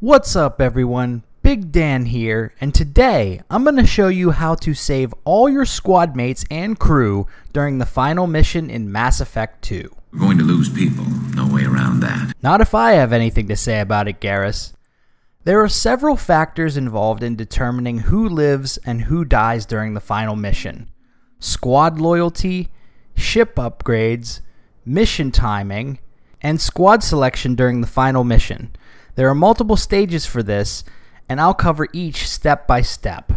What's up everyone, Big Dan here, and today I'm going to show you how to save all your squad mates and crew during the final mission in Mass Effect 2. We're going to lose people, no way around that. Not if I have anything to say about it, Garrus. There are several factors involved in determining who lives and who dies during the final mission. Squad loyalty, ship upgrades, mission timing, and squad selection during the final mission. There are multiple stages for this, and I'll cover each step by step.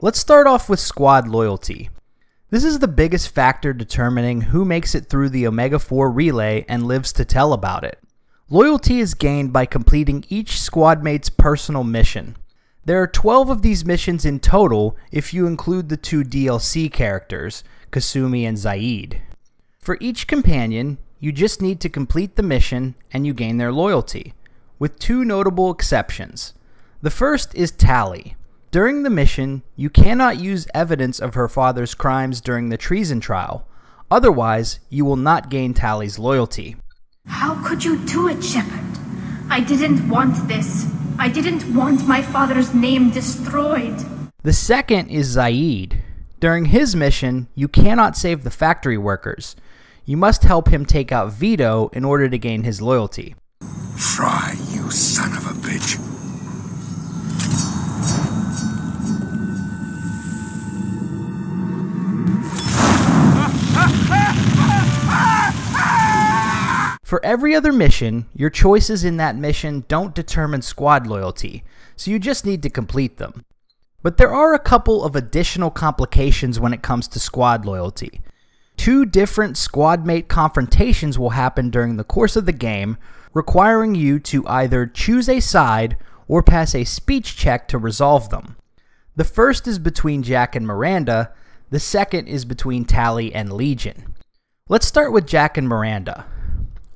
Let's start off with squad loyalty. This is the biggest factor determining who makes it through the Omega-4 relay and lives to tell about it. Loyalty is gained by completing each squad mate's personal mission. There are 12 of these missions in total if you include the two DLC characters, Kasumi and Zaid. For each companion, you just need to complete the mission and you gain their loyalty, with two notable exceptions. The first is Tali. During the mission, you cannot use evidence of her father's crimes during the treason trial. Otherwise, you will not gain Tali's loyalty. How could you do it, Shepard? I didn't want this. I didn't want my father's name destroyed. The second is Zaid. During his mission, you cannot save the factory workers. You must help him take out Vito in order to gain his loyalty. Try, you son of a bitch. For every other mission, your choices in that mission don't determine squad loyalty, so you just need to complete them. But there are a couple of additional complications when it comes to squad loyalty. Two different squad mate confrontations will happen during the course of the game, requiring you to either choose a side or pass a speech check to resolve them. The first is between Jack and Miranda, the second is between Tali and Legion. Let's start with Jack and Miranda.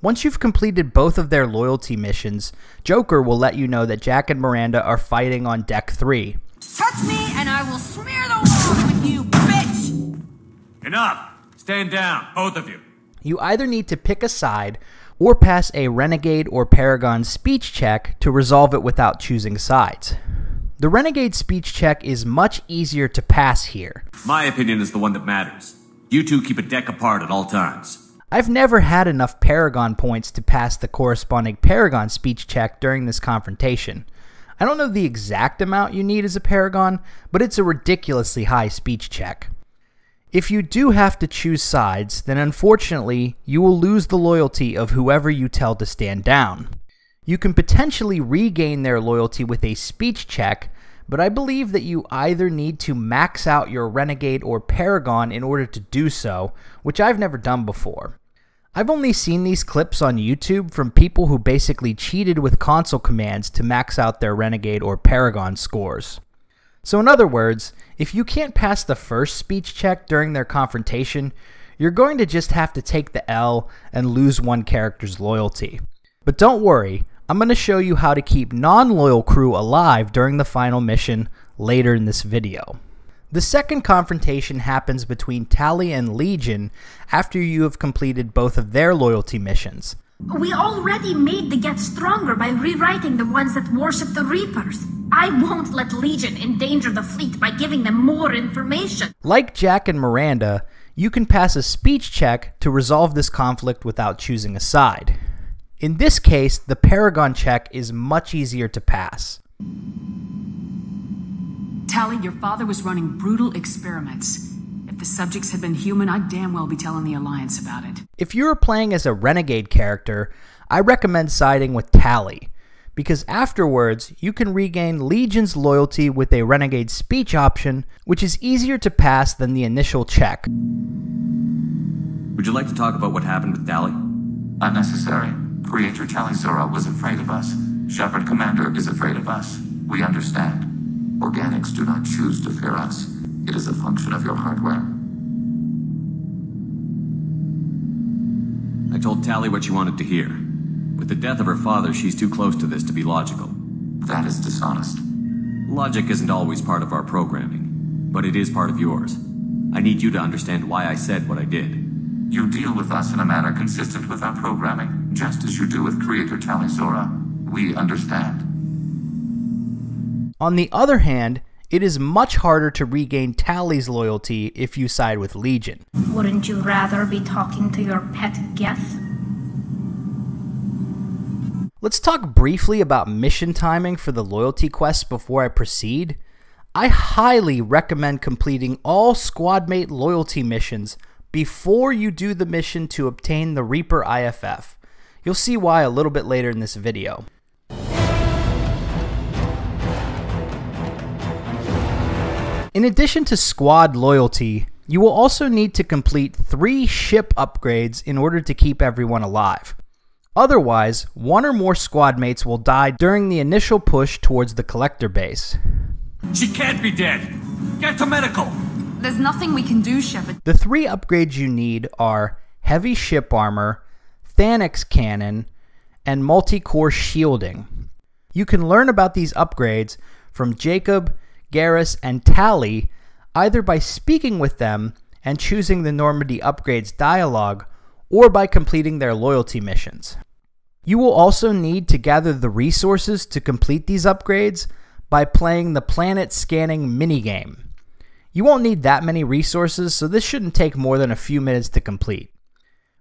Once you've completed both of their loyalty missions, Joker will let you know that Jack and Miranda are fighting on Deck 3. Touch me and I will smear the walls with you, bitch! Enough! Stand down, both of you. You either need to pick a side or pass a Renegade or Paragon speech check to resolve it without choosing sides. The Renegade speech check is much easier to pass here. My opinion is the one that matters. You two keep a deck apart at all times. I've never had enough Paragon points to pass the corresponding Paragon speech check during this confrontation. I don't know the exact amount you need as a Paragon, but it's a ridiculously high speech check. If you do have to choose sides, then unfortunately, you will lose the loyalty of whoever you tell to stand down. You can potentially regain their loyalty with a speech check, but I believe that you either need to max out your Renegade or Paragon in order to do so, which I've never done before. I've only seen these clips on YouTube from people who basically cheated with console commands to max out their Renegade or Paragon scores. So in other words, if you can't pass the first speech check during their confrontation, you're going to just have to take the L and lose one character's loyalty. But don't worry, I'm going to show you how to keep non-loyal crew alive during the final mission later in this video. The second confrontation happens between Tali and Legion after you have completed both of their loyalty missions. We already made the Get stronger by rewriting the ones that worship the Reapers. I won't let Legion endanger the fleet by giving them more information. Like Jack and Miranda, you can pass a speech check to resolve this conflict without choosing a side. In this case, the Paragon check is much easier to pass. Tali, your father was running brutal experiments. If the subjects had been human, I'd damn well be telling the Alliance about it. If you're playing as a Renegade character, I recommend siding with Tali, because afterwards you can regain Legion's loyalty with a Renegade speech option, which is easier to pass than the initial check. Would you like to talk about what happened with Tali? Unnecessary. Creator Tali Zora was afraid of us. Shepard Commander is afraid of us. We understand. Organics do not choose to fear us. It is a function of your hardware. I told Tali what she wanted to hear. With the death of her father, she's too close to this to be logical. That is dishonest. Logic isn't always part of our programming, but it is part of yours. I need you to understand why I said what I did. You deal with us in a manner consistent with our programming, just as you do with Creator Tali. We understand. On the other hand, it is much harder to regain Tali's loyalty if you side with Legion. Wouldn't you rather be talking to your pet Geth? Let's talk briefly about mission timing for the loyalty quests before I proceed. I highly recommend completing all Squadmate loyalty missions before you do the mission to obtain the Reaper IFF. You'll see why a little bit later in this video. In addition to squad loyalty, you will also need to complete 3 ship upgrades in order to keep everyone alive. Otherwise, one or more squad mates will die during the initial push towards the collector base. She can't be dead! Get to medical! There's nothing we can do, Shepard. The 3 upgrades you need are heavy ship armor, Thanix cannon, and multi-core shielding. You can learn about these upgrades from Jacob, Garrus, and Tali either by speaking with them and choosing the Normandy upgrades dialogue, or by completing their loyalty missions. You will also need to gather the resources to complete these upgrades by playing the planet scanning minigame. You won't need that many resources, so this shouldn't take more than a few minutes to complete.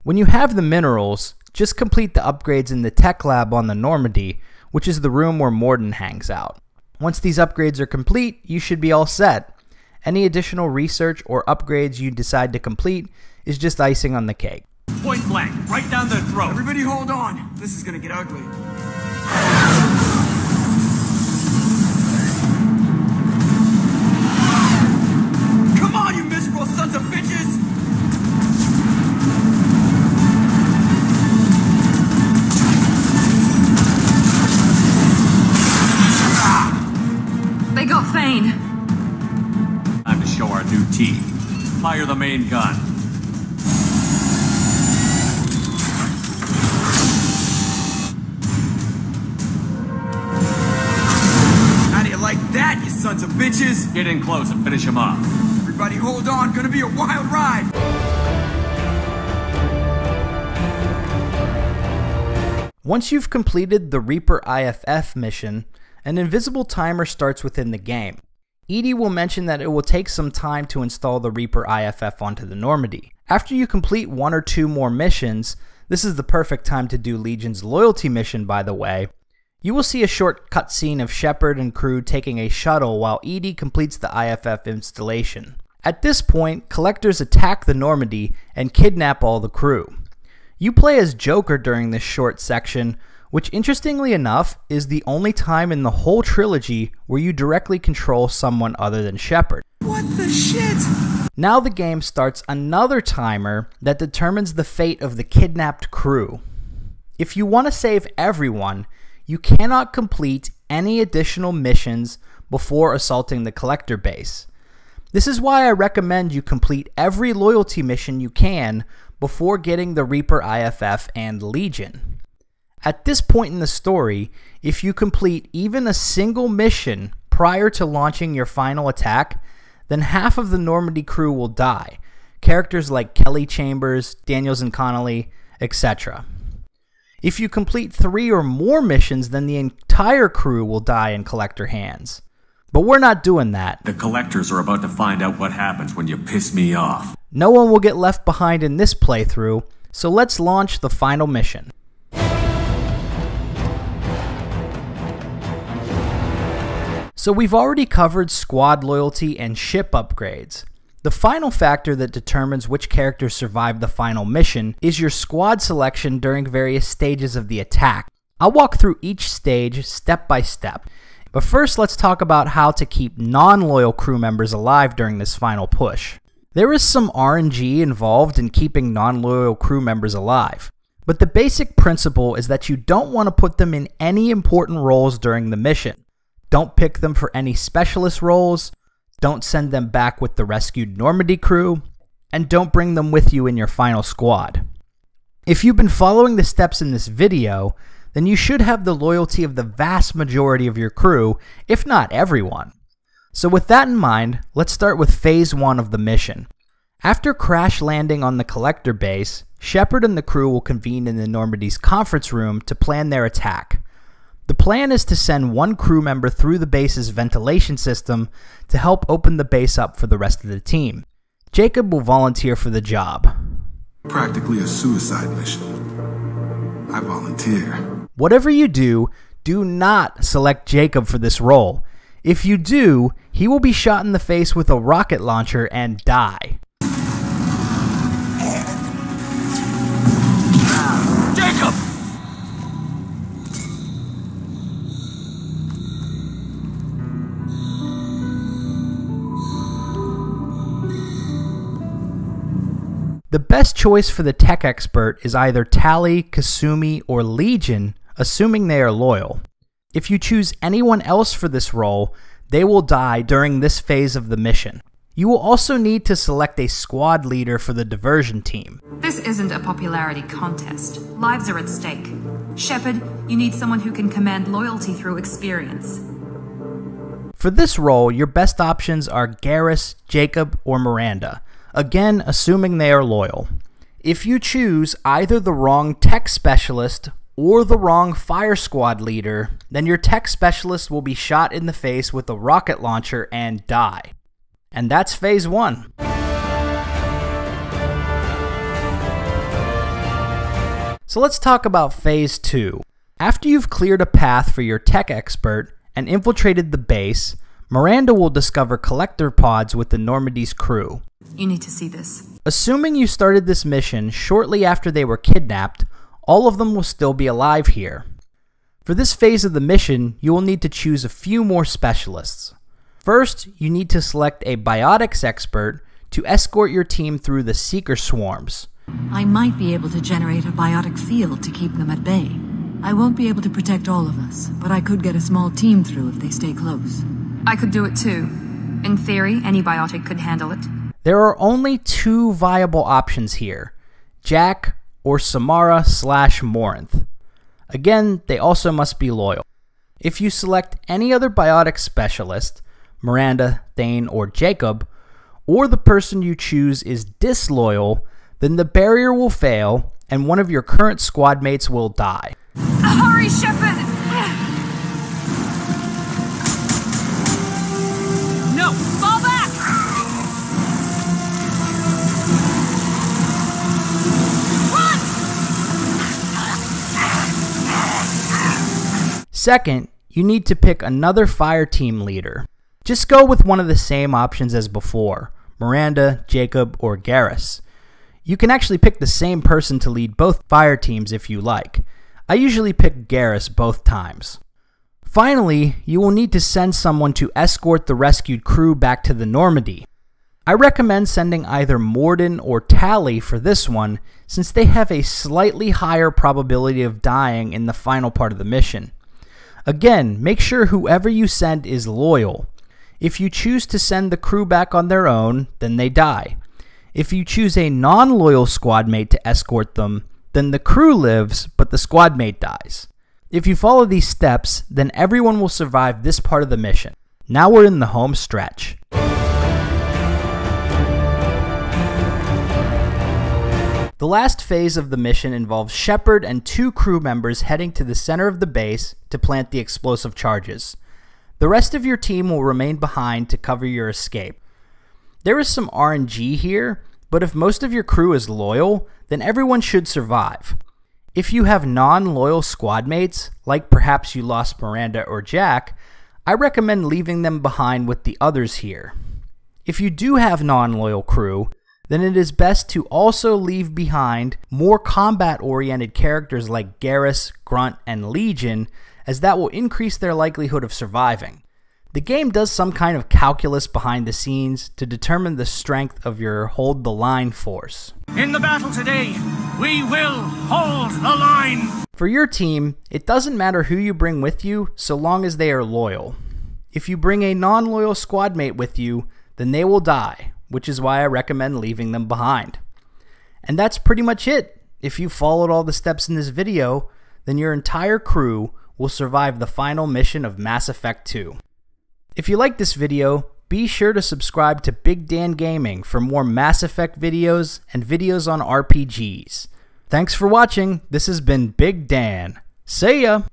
When you have the minerals, just complete the upgrades in the tech lab on the Normandy, which is the room where Morden hangs out. Once these upgrades are complete, you should be all set. Any additional research or upgrades you decide to complete is just icing on the cake. Point blank, right down their throat! Everybody hold on. This is gonna get ugly. Come on, you miserable sons of bitches! They got Thane. Time to show our new teeth. Fire the main gun. How do you like that, you sons of bitches? Get in close and finish him off. Everybody hold on, gonna be a wild ride! Once you've completed the Reaper IFF mission, an invisible timer starts within the game. EDI will mention that it will take some time to install the Reaper IFF onto the Normandy. After you complete 1 or 2 more missions, this is the perfect time to do Legion's loyalty mission, by the way. You will see a short cutscene of Shepard and crew taking a shuttle while EDI completes the IFF installation. At this point, collectors attack the Normandy and kidnap all the crew. You play as Joker during this short section, which interestingly enough is the only time in the whole trilogy where you directly control someone other than Shepard. What the shit? Now the game starts another timer that determines the fate of the kidnapped crew. If you want to save everyone, you cannot complete any additional missions before assaulting the collector base. This is why I recommend you complete every loyalty mission you can before getting the Reaper IFF and Legion. At this point in the story, if you complete even a single mission prior to launching your final attack, then half of the Normandy crew will die. Characters like Kelly Chambers, Daniels and Connolly, etc. If you complete 3 or more missions, then the entire crew will die in collector hands. But we're not doing that. The collectors are about to find out what happens when you piss me off. No one will get left behind in this playthrough, so let's launch the final mission. So we've already covered squad loyalty and ship upgrades. The final factor that determines which characters survive the final mission is your squad selection during various stages of the attack. I'll walk through each stage step by step. But first, let's talk about how to keep non-loyal crew members alive during this final push. There is some RNG involved in keeping non-loyal crew members alive, but the basic principle is that you don't want to put them in any important roles during the mission. Don't pick them for any specialist roles, don't send them back with the rescued Normandy crew, and don't bring them with you in your final squad. If you've been following the steps in this video, then you should have the loyalty of the vast majority of your crew, if not everyone. So with that in mind, let's start with Phase 1 of the mission. After crash landing on the Collector base, Shepard and the crew will convene in the Normandy's conference room to plan their attack. The plan is to send one crew member through the base's ventilation system to help open the base up for the rest of the team. Jacob will volunteer for the job. Practically a suicide mission. I volunteer. Whatever you do not select Jacob for this role. If you do, he will be shot in the face with a rocket launcher and die. Jacob! The best choice for the tech expert is either Tali, Kasumi, or Legion, assuming they are loyal. If you choose anyone else for this role, they will die during this phase of the mission. You will also need to select a squad leader for the diversion team. This isn't a popularity contest. Lives are at stake. Shepard, you need someone who can command loyalty through experience. For this role, your best options are Garrus, Jacob, or Miranda. Again, assuming they are loyal. If you choose either the wrong tech specialist or the wrong fire squad leader, then your tech specialist will be shot in the face with a rocket launcher and die. And that's phase 1. So let's talk about phase 2. After you've cleared a path for your tech expert and infiltrated the base, Miranda will discover collector pods with the Normandy's crew. You need to see this. Assuming you started this mission shortly after they were kidnapped, all of them will still be alive here. For this phase of the mission, you will need to choose a few more specialists. First, you need to select a biotics expert to escort your team through the Seeker swarms. I might be able to generate a biotic field to keep them at bay. I won't be able to protect all of us, but I could get a small team through if they stay close. I could do it too. In theory, any biotic could handle it. There are only 2 viable options here, Jack or Samara/Morinth. Again, they also must be loyal. If you select any other biotic specialist, Miranda, Thane, or Jacob, or the person you choose is disloyal, then the barrier will fail and one of your current squad mates will die. Hurry, Shepard! No! Fall back! Second, you need to pick another fire team leader. Just go with one of the same options as before, Miranda, Jacob, or Garrus. You can actually pick the same person to lead both fire teams if you like. I usually pick Garrus both times. Finally, you will need to send someone to escort the rescued crew back to the Normandy. I recommend sending either Morden or Tali for this one, since they have a slightly higher probability of dying in the final part of the mission. Again, make sure whoever you send is loyal. If you choose to send the crew back on their own, then they die. If you choose a non-loyal squad mate to escort them, then the crew lives, but the squad mate dies. If you follow these steps, then everyone will survive this part of the mission. Now we're in the home stretch. The last phase of the mission involves Shepard and 2 crew members heading to the center of the base to plant the explosive charges. The rest of your team will remain behind to cover your escape. There is some RNG here, but if most of your crew is loyal, then everyone should survive. If you have non-loyal squad mates, like perhaps you lost Miranda or Jack, I recommend leaving them behind with the others here. If you do have non-loyal crew, then it is best to also leave behind more combat-oriented characters like Garrus, Grunt, and Legion, as that will increase their likelihood of surviving. The game does some kind of calculus behind the scenes to determine the strength of your hold the line force. In the battle today, we will hold the line! For your team, it doesn't matter who you bring with you so long as they are loyal. If you bring a non-loyal squad mate with you, then they will die, which is why I recommend leaving them behind. And that's pretty much it. If you followed all the steps in this video, then your entire crew will survive the final mission of Mass Effect 2. If you liked this video, be sure to subscribe to Big Dan Gaming for more Mass Effect videos and videos on RPGs. Thanks for watching. This has been Big Dan. See ya!